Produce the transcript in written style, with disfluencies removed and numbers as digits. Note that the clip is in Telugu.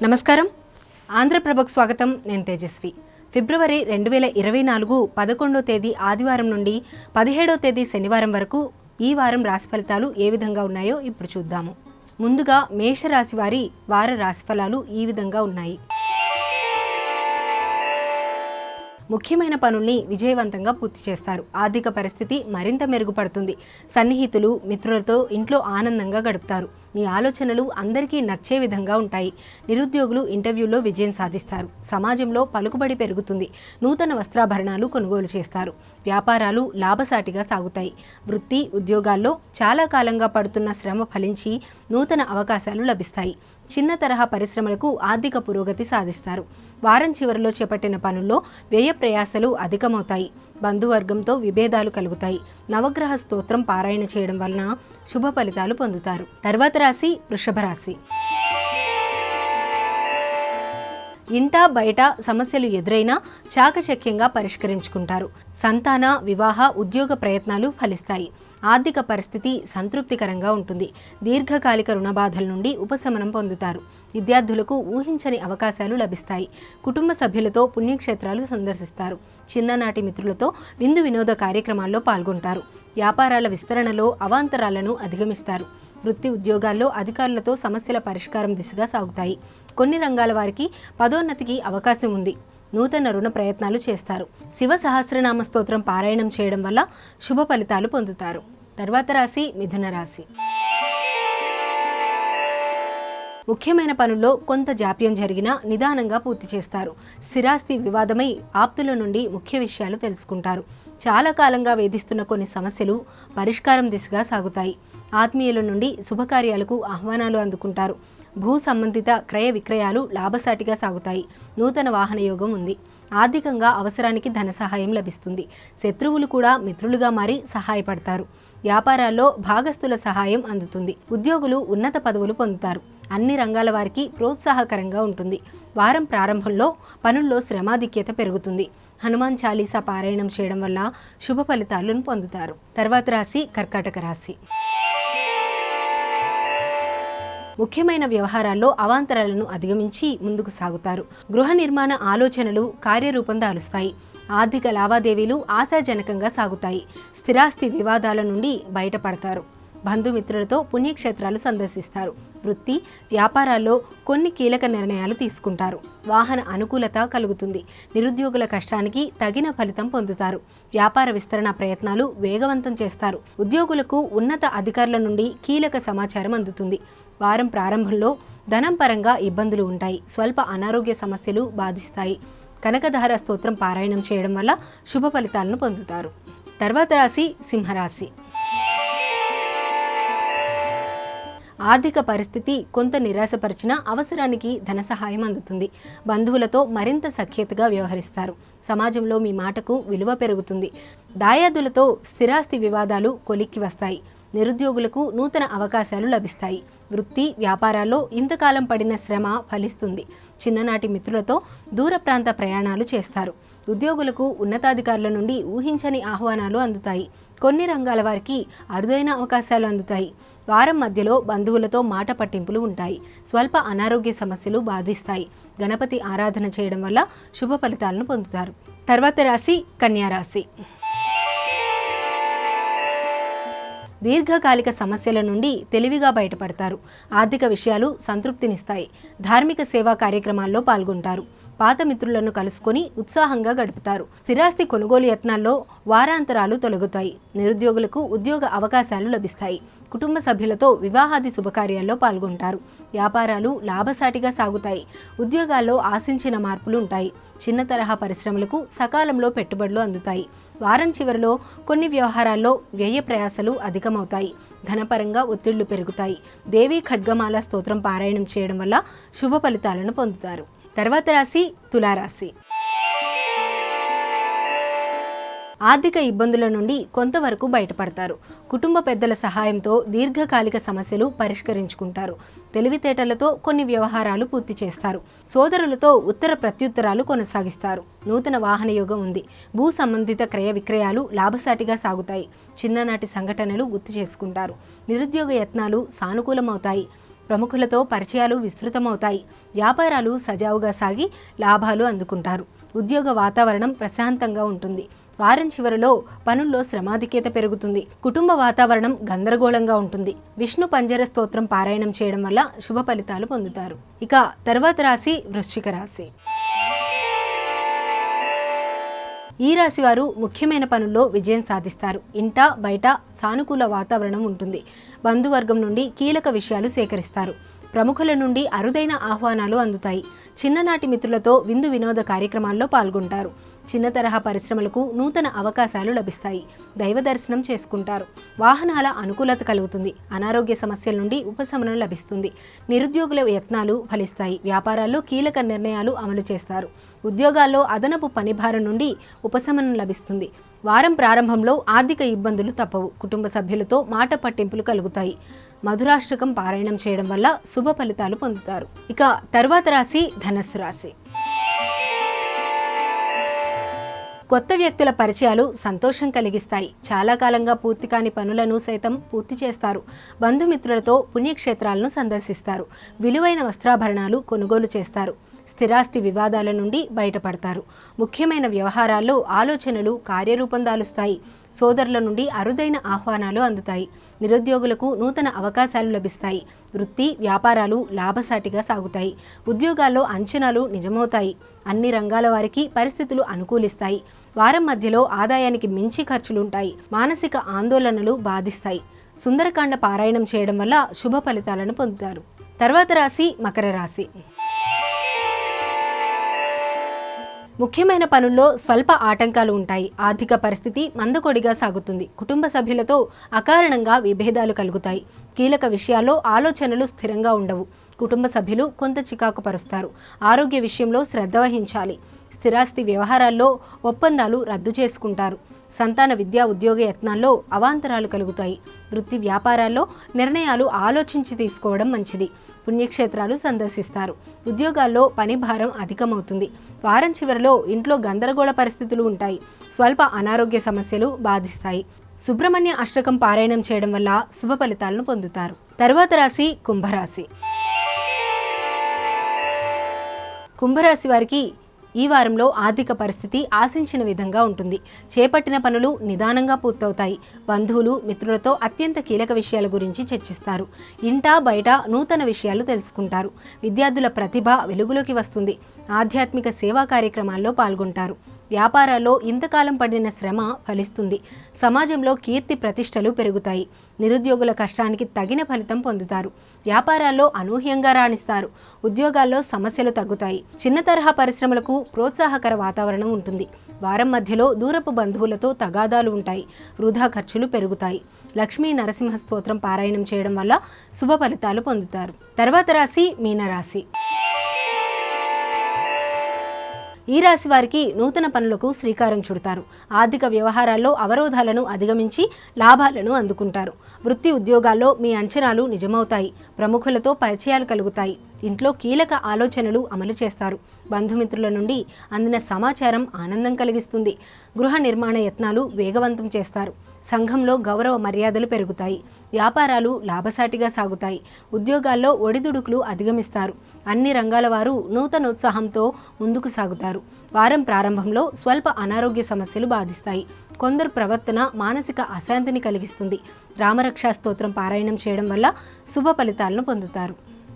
నమస్కారం. ఆంధ్రప్రభకు స్వాగతం. నేను తేజస్వి. ఫిబ్రవరి 2024 11వ తేదీ ఆదివారం నుండి 17వ తేదీ శనివారం వరకు ఈ వారం రాశి ఫలితాలు ఏ విధంగా ఉన్నాయో ఇప్పుడు చూద్దాము. ముందుగా మేషరాశి వారి వార రాశిఫలాలు ఈ విధంగా ఉన్నాయి. ముఖ్యమైన పనుల్ని విజయవంతంగా పూర్తి చేస్తారు. ఆర్థిక పరిస్థితి మరింత మెరుగుపడుతుంది. సన్నిహితులు, మిత్రులతో ఇంట్లో ఆనందంగా గడుపుతారు. మీ ఆలోచనలు అందరికీ నచ్చే విధంగా ఉంటాయి. నిరుద్యోగులు ఇంటర్వ్యూలో విజయం సాధిస్తారు. సమాజంలో పలుకుబడి పెరుగుతుంది. నూతన వస్త్రాభరణాలు కొనుగోలు చేస్తారు. వ్యాపారాలు లాభసాటిగా సాగుతాయి. వృత్తి, ఉద్యోగాల్లో చాలా కాలంగా పడుతున్న శ్రమ ఫలించి నూతన అవకాశాలు లభిస్తాయి. చిన్న తరహా పరిశ్రమలకు ఆర్థిక పురోగతి సాధిస్తారు. వారం చివరిలో చేపట్టిన పనుల్లో వ్యయ ప్రయాసలు అధికమవుతాయి. బంధువర్గంతో విభేదాలు కలుగుతాయి. నవగ్రహ స్తోత్రం పారాయణ చేయడం వలన శుభ ఫలితాలు పొందుతారు. తర్వాత రాశి వృషభ రాశి. ఇంటా బయట సమస్యలు ఎదురైనా చాకచక్యంగా పరిష్కరించుకుంటారు. సంతాన, వివాహ, ఉద్యోగ ప్రయత్నాలు ఫలిస్తాయి. ఆర్థిక పరిస్థితి సంతృప్తికరంగా ఉంటుంది. దీర్ఘకాలిక రుణ బాధల నుండి ఉపశమనం పొందుతారు. విద్యార్థులకు ఊహించని అవకాశాలు లభిస్తాయి. కుటుంబ సభ్యులతో పుణ్యక్షేత్రాలు సందర్శిస్తారు. చిన్ననాటి మిత్రులతో విందు వినోద కార్యక్రమాల్లో పాల్గొంటారు. వ్యాపారాల విస్తరణలో అవాంతరాలను అధిగమిస్తారు. వృత్తి, ఉద్యోగాల్లో అధికారులతో సమస్యల పరిష్కారం దిశగా సాగుతాయి. కొన్ని రంగాల వారికి పదోన్నతికి అవకాశం ఉంది. నూతన రుణ ప్రయత్నాలు చేస్తారు. శివ సహస్రనామ స్తోత్రం పారాయణం చేయడం వల్ల శుభ ఫలితాలు పొందుతారు. తర్వాత రాశి మిథున రాశి. ముఖ్యమైన పనుల్లో కొంత జాప్యం జరిగినా నిదానంగా పూర్తి చేస్తారు. స్థిరాస్తి వివాదమై ఆప్తుల నుండి ముఖ్య విషయాలు తెలుసుకుంటారు. చాలా కాలంగా వేధిస్తున్న కొన్ని సమస్యలు పరిష్కారం దిశగా సాగుతాయి. ఆత్మీయుల నుండి శుభకార్యాలకు ఆహ్వానాలు అందుకుంటారు. భూ సంబంధిత క్రయ విక్రయాలు లాభసాటిగా సాగుతాయి. నూతన వాహన యోగం ఉంది. ఆర్థికంగా అవసరానికి ధన సహాయం లభిస్తుంది. శత్రువులు కూడా మిత్రులుగా మారి సహాయపడతారు. వ్యాపారాల్లో భాగస్థుల సహాయం అందుతుంది. ఉద్యోగులు ఉన్నత పదవులు పొందుతారు. అన్ని రంగాల వారికి ప్రోత్సాహకరంగా ఉంటుంది. వారం ప్రారంభంలో పనుల్లో శ్రమాధిక్యత పెరుగుతుంది. హనుమాన్ చాలీసా పారాయణం చేయడం వల్ల శుభ ఫలితాలను పొందుతారు. తర్వాత రాశి కర్కాటక రాశి. ముఖ్యమైన వ్యవహారాల్లో అవాంతరాలను అధిగమించి ముందుకు సాగుతారు. గృహ నిర్మాణ ఆలోచనలు కార్యరూపం దాలుస్తాయి. ఆర్థిక లావాదేవీలు ఆశాజనకంగా సాగుతాయి. స్థిరాస్తి వివాదాల నుండి బయటపడతారు. బంధుమిత్రులతో పుణ్యక్షేత్రాలు సందర్శిస్తారు. వృత్తి, వ్యాపారాల్లో కొన్ని కీలక నిర్ణయాలు తీసుకుంటారు. వాహన అనుకూలత కలుగుతుంది. నిరుద్యోగుల కష్టానికి తగిన ఫలితం పొందుతారు. వ్యాపార విస్తరణ ప్రయత్నాలు వేగవంతం చేస్తారు. ఉద్యోగులకు ఉన్నత అధికారుల నుండి కీలక సమాచారం అందుతుంది. వారం ప్రారంభంలో ధనం పరంగా ఇబ్బందులు ఉంటాయి. స్వల్ప అనారోగ్య సమస్యలు బాధిస్తాయి. కనకధార స్తోత్రం పారాయణం చేయడం వల్ల శుభ ఫలితాలను పొందుతారు. తర్వాత రాశి సింహరాశి. ఆర్థిక పరిస్థితి కొంత నిరాశపరిచిన అవసరానికి ధన సహాయం అందుతుంది. బంధువులతో మరింత సఖ్యతగా వ్యవహరిస్తారు. సమాజంలో మీ మాటకు విలువ పెరుగుతుంది. దాయాదులతో స్థిరాస్తి వివాదాలు కొలిక్కి వస్తాయి. నిరుద్యోగులకు నూతన అవకాశాలు లభిస్తాయి. వృత్తి, వ్యాపారాల్లో ఇంతకాలం పడిన శ్రమ ఫలిస్తుంది. చిన్ననాటి మిత్రులతో దూర ప్రాంత ప్రయాణాలు చేస్తారు. ఉద్యోగులకు ఉన్నతాధికారుల నుండి ఊహించని ఆహ్వానాలు అందుతాయి. కొన్ని రంగాల వారికి అరుదైన అవకాశాలు అందుతాయి. వారం మధ్యలో బంధువులతో మాట పట్టింపులు ఉంటాయి. స్వల్ప అనారోగ్య సమస్యలు బాధిస్తాయి. గణపతి ఆరాధన చేయడం వల్ల శుభ ఫలితాలను పొందుతారు. తర్వాత రాశి కన్యా రాశి. దీర్ఘకాలిక సమస్యల నుండి తెలివిగా బయటపడతారు. ఆర్థిక విషయాలు సంతృప్తినిస్తాయి. ధార్మిక సేవా కార్యక్రమాల్లో పాల్గొంటారు. పాత మిత్రులను కలుసుకొని ఉత్సాహంగా గడుపుతారు. స్థిరాస్తి కొనుగోలు యత్నాల్లో వారాంతరాలు తొలగుతాయి. నిరుద్యోగులకు ఉద్యోగ అవకాశాలు లభిస్తాయి. కుటుంబ సభ్యులతో వివాహాది శుభకార్యాల్లో పాల్గొంటారు. వ్యాపారాలు లాభసాటిగా సాగుతాయి. ఉద్యోగాల్లో ఆశించిన మార్పులు ఉంటాయి. చిన్న తరహా పరిశ్రమలకు సకాలంలో పెట్టుబడులు అందుతాయి. వారం చివరిలో కొన్ని వ్యవహారాల్లో వ్యయ ప్రయాసలు అధికమవుతాయి. ధనపరంగా ఒత్తిళ్లు పెరుగుతాయి. దేవీ ఖడ్గమాల స్తోత్రం పారాయణం చేయడం వల్ల శుభ ఫలితాలను పొందుతారు. తర్వాత రాశి తులారాశి. ఆర్థిక ఇబ్బందుల నుండి కొంతవరకు బయటపడతారు. కుటుంబ పెద్దల సహాయంతో దీర్ఘకాలిక సమస్యలు పరిష్కరించుకుంటారు. తెలివితేటలతో కొన్ని వ్యవహారాలు పూర్తి చేస్తారు. సోదరులతో ఉత్తర ప్రత్యుత్తరాలు కొనసాగిస్తారు. నూతన వాహన యోగం ఉంది. భూ సంబంధిత క్రయ విక్రయాలు లాభసాటిగా సాగుతాయి. చిన్ననాటి సంఘటనలు గుర్తు చేసుకుంటారు. నిరుద్యోగ యత్నాలు సానుకూలమవుతాయి. ప్రముఖులతో పరిచయాలు విస్తృతమవుతాయి. వ్యాపారాలు సజావుగా సాగి లాభాలు అందుకుంటారు. ఉద్యోగ వాతావరణం ప్రశాంతంగా ఉంటుంది. వారం చివరిలో పనుల్లో శ్రమాధిక్యత పెరుగుతుంది. కుటుంబ వాతావరణం గందరగోళంగా ఉంటుంది. విష్ణు పంజర స్తోత్రం పారాయణం చేయడం వల్ల శుభ ఫలితాలు పొందుతారు. ఇక తర్వాత రాశి వృశ్చిక రాశి. ఈ రాశి వారు ముఖ్యమైన పనుల్లో విజయం సాధిస్తారు. ఇంట బయట సానుకూల వాతావరణం ఉంటుంది. బంధువర్గం నుండి కీలక విషయాలు సేకరిస్తారు. ప్రముఖుల నుండి అరుదైన ఆహ్వానాలు అందుతాయి. చిన్ననాటి మిత్రులతో విందు వినోద కార్యక్రమాల్లో పాల్గొంటారు. చిన్న తరహా పరిశ్రమలకు నూతన అవకాశాలు లభిస్తాయి. దైవ దర్శనం చేసుకుంటారు. వాహనాల అనుకూలత కలుగుతుంది. అనారోగ్య సమస్యల నుండి ఉపశమనం లభిస్తుంది. నిరుద్యోగుల యత్నాలు ఫలిస్తాయి. వ్యాపారాల్లో కీలక నిర్ణయాలు అమలు చేస్తారు. ఉద్యోగాల్లో అదనపు పనిభారం నుండి ఉపశమనం లభిస్తుంది. వారం ప్రారంభంలో ఆర్థిక ఇబ్బందులు తప్పవు. కుటుంబ సభ్యులతో మాట పట్టింపులు కలుగుతాయి. మధురాష్టకం పారాయణం చేయడం వల్ల శుభ ఫలితాలు పొందుతారు. ఇక తర్వాత రాశి ధనస్సు రాశి. కొత్త వ్యక్తుల పరిచయాలు సంతోషం కలిగిస్తాయి. చాలా కాలంగా పూర్తి కాని పనులను సైతం పూర్తి చేస్తారు. బంధుమిత్రులతో పుణ్యక్షేత్రాలను సందర్శిస్తారు. విలువైన వస్త్రాభరణాలు కొనుగోలు చేస్తారు. స్థిరాస్తి వివాదాల నుండి బయటపడతారు. ముఖ్యమైన వ్యవహారాల్లో ఆలోచనలు కార్యరూపం దాలుస్తాయి. సోదరుల నుండి అరుదైన ఆహ్వానాలు అందుతాయి. నిరుద్యోగులకు నూతన అవకాశాలు లభిస్తాయి. వృత్తి వ్యాపారాలు లాభసాటిగా సాగుతాయి. ఉద్యోగాల్లో అంచనాలు నిజమవుతాయి. అన్ని రంగాల వారికి పరిస్థితులు అనుకూలిస్తాయి. వారం మధ్యలో ఆదాయానికి మించి ఖర్చులుంటాయి. మానసిక ఆందోళనలు బాధిస్తాయి. సుందరకాండ పారాయణం చేయడం వల్ల శుభ ఫలితాలను పొందుతారు. తర్వాత రాశి మకర రాశి. ముఖ్యమైన పనుల్లో స్వల్ప ఆటంకాలు ఉంటాయి. ఆర్థిక పరిస్థితి మందకొడిగా సాగుతుంది. కుటుంబ సభ్యులతో అకారణంగా విభేదాలు కలుగుతాయి. కీలక విషయాల్లో ఆలోచనలు స్థిరంగా ఉండవు. కుటుంబ సభ్యులు కొంత చికాకు పరుస్తారు. ఆరోగ్య విషయంలో శ్రద్ధ వహించాలి. స్థిరాస్తి వ్యవహారాల్లో ఒప్పందాలు రద్దు చేసుకుంటారు. సంతాన విద్యా ఉద్యోగ యత్నాల్లో అవాంతరాలు కలుగుతాయి. వృత్తి వ్యాపారాల్లో నిర్ణయాలు ఆలోచించి తీసుకోవడం మంచిది. పుణ్యక్షేత్రాలు సందర్శిస్తారు. ఉద్యోగాల్లో పని భారం అధికమవుతుంది. వారం చివరిలో ఇంట్లో గందరగోళ పరిస్థితులు ఉంటాయి. స్వల్ప అనారోగ్య సమస్యలు బాధిస్తాయి. సుబ్రహ్మణ్య అష్టకం పారాయణం చేయడం వల్ల శుభ ఫలితాలను పొందుతారు. తర్వాత రాశి కుంభరాశి. కుంభరాశి వారికి ఈ వారంలో ఆర్థిక పరిస్థితి ఆశించిన విధంగా ఉంటుంది. చేపట్టిన పనులు నిదానంగా పూర్తవుతాయి. బంధువులు మిత్రులతో అత్యంత కీలక విషయాల గురించి చర్చిస్తారు. ఇంటా బయట నూతన విషయాలు తెలుసుకుంటారు. విద్యార్థుల ప్రతిభ వెలుగులోకి వస్తుంది. ఆధ్యాత్మిక సేవా కార్యక్రమాల్లో పాల్గొంటారు. వ్యాపారాల్లో ఇంతకాలం పడిన శ్రమ ఫలిస్తుంది. సమాజంలో కీర్తి ప్రతిష్టలు పెరుగుతాయి. నిరుద్యోగుల కష్టానికి తగిన ఫలితం పొందుతారు. వ్యాపారాల్లో అనూహ్యంగా రాణిస్తారు. ఉద్యోగాల్లో సమస్యలు తగ్గుతాయి. చిన్న తరహా పరిశ్రమలకు ప్రోత్సాహకర వాతావరణం ఉంటుంది. వారం మధ్యలో దూరపు బంధువులతో తగాదాలు ఉంటాయి. వృధా ఖర్చులు పెరుగుతాయి. లక్ష్మీ నరసింహ స్తోత్రం పారాయణం చేయడం వల్ల శుభ ఫలితాలు పొందుతారు. తర్వాత రాశి మీనరాశి. ఈ రాశి వారికి నూతన పనులకు శ్రీకారం చుడతారు. ఆర్థిక వ్యవహారాల్లో అవరోధాలను అధిగమించి లాభాలను అందుకుంటారు. వృత్తి ఉద్యోగాల్లో మీ అంచనాలు నిజమవుతాయి. ప్రముఖులతో పరిచయాలు కలుగుతాయి. ఇంట్లో కీలక ఆలోచనలు అమలు చేస్తారు. బంధుమిత్రుల నుండి అందిన సమాచారం ఆనందం కలిగిస్తుంది. గృహ నిర్మాణ యత్నాలు వేగవంతం చేస్తారు. సంఘంలో గౌరవ మర్యాదలు పెరుగుతాయి. వ్యాపారాలు లాభసాటిగా సాగుతాయి. ఉద్యోగాల్లో ఒడిదుడుకులు అధిగమిస్తారు. అన్ని రంగాల వారు నూతనోత్సాహంతో ముందుకు సాగుతారు. వారం ప్రారంభంలో స్వల్ప అనారోగ్య సమస్యలు బాధిస్తాయి. కొందరు ప్రవర్తన మానసిక అశాంతిని కలిగిస్తుంది. రామరక్షా స్తోత్రం పారాయణం చేయడం వల్ల శుభ ఫలితాలను పొందుతారు.